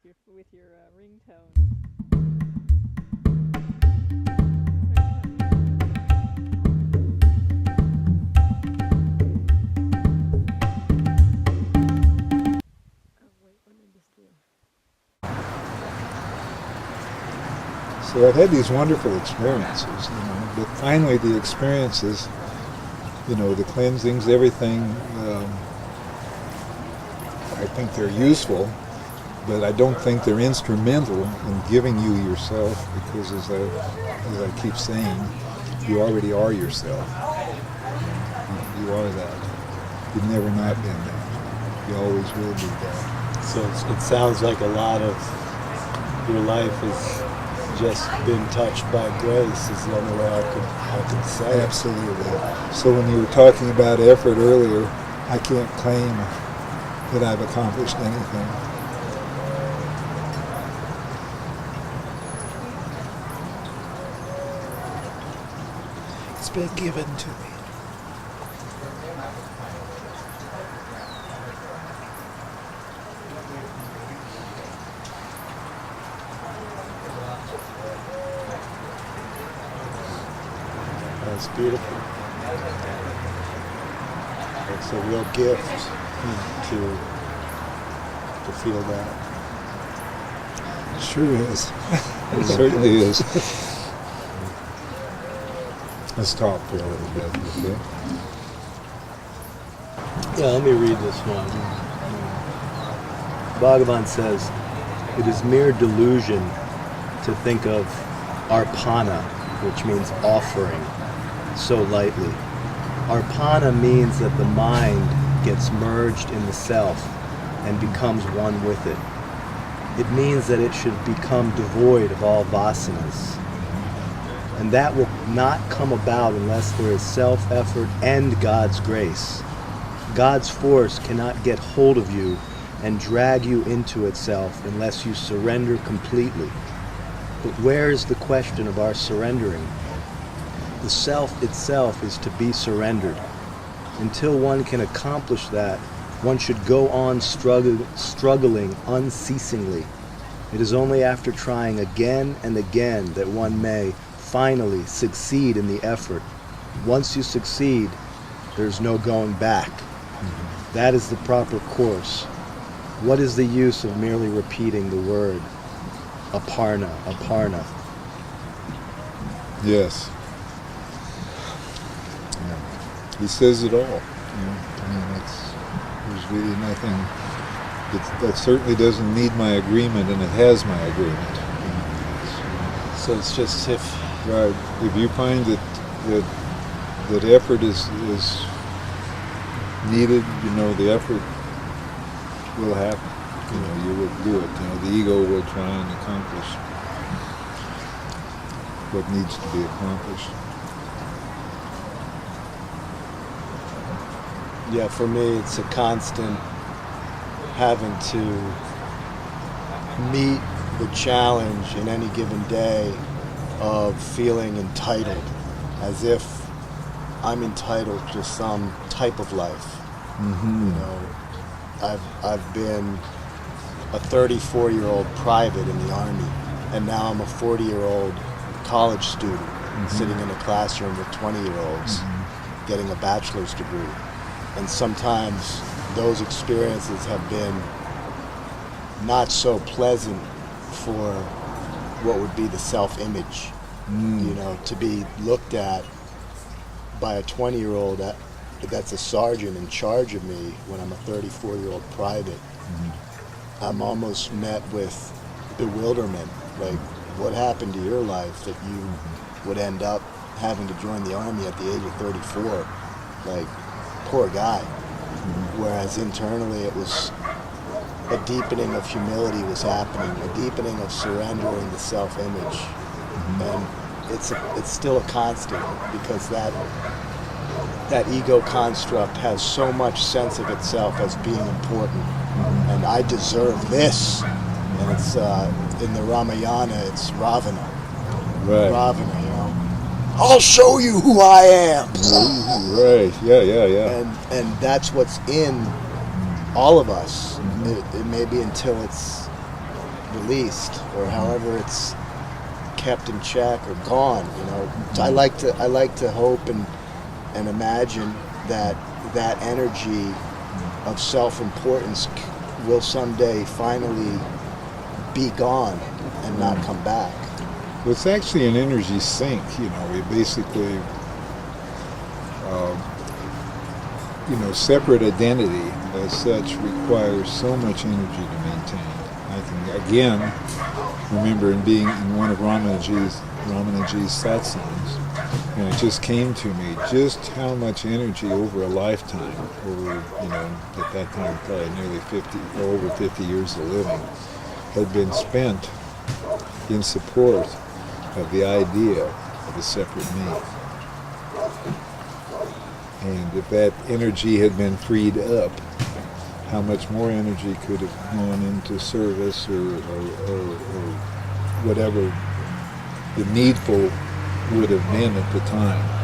with your ringtone. So I've had these wonderful experiences, but finally the experiences, the cleansings, everything, I think they're useful, but I don't think they're instrumental in giving you yourself, because as I keep saying, you already are yourself. You are that. You've never not been that. You always will be that. So it sounds like a lot of your life has just been touched by grace, is the only way I could say it. Absolutely. So when you were talking about effort earlier, I can't claim that I've accomplished anything. It's been given to me. That's beautiful. It's a real gift to feel that. It sure is. It certainly is. Let's talk for a little bit, okay? Yeah, let me read this one. Bhagavan says, "It is mere delusion to think of arpana, which means offering, so lightly. Arpana means that the mind gets merged in the self and becomes one with it. It means that it should become devoid of all vasanas. And that will not come about unless there is self-effort and God's grace. God's force cannot get hold of you and drag you into itself unless you surrender completely. But where is the question of our surrendering? The self itself is to be surrendered. Until one can accomplish that, one should go on struggling unceasingly. It is only after trying again and again that one may finally succeed in the effort. Once you succeed, there's no going back. That is the proper course. What is the use of merely repeating the word aparna, aparna?" Yes. Yeah. He says it all. There's really nothing. That certainly doesn't need my agreement, and it has my agreement. So it's just Right. If you find that effort is needed, the effort will happen. You will do it. The ego will try and accomplish what needs to be accomplished. Yeah, for me, it's a constant having to meet the challenge in any given day of feeling entitled, as if I'm entitled to some type of life. Mm-hmm. I've been a 34-year-old private in the Army, and now I'm a 40-year-old college student sitting in a classroom with 20-year-olds getting a bachelor's degree. And sometimes those experiences have been not so pleasant for what would be the self-image, to be looked at by a 20-year-old that's a sergeant in charge of me when I'm a 34-year-old private. I'm almost met with bewilderment, like, what happened to your life that you would end up having to join the Army at the age of 34? Like, poor guy. Whereas internally it was a deepening of humility was happening, a deepening of surrendering the self-image. And it's still a constant, because that ego construct has so much sense of itself as being important. And I deserve this. And it's in the Ramayana, it's Ravana. Right. Ravana, I'll show you who I am. Right. Yeah. And that's what's in all of us. It may be until it's released, or however it's kept in check or gone. So I like to hope and imagine that that energy of self-importance will someday finally be gone and not come back. Well, it's actually an energy sink. We basically, separate identity as such requires so much energy to maintain. I can again remember being in one of Ramanaji's satsangs, and it just came to me just how much energy over a lifetime, over at that time probably nearly 50 years of living, had been spent in support of the idea of a separate me. And if that energy had been freed up, how much more energy could have gone into service or whatever the needful would have been at the time.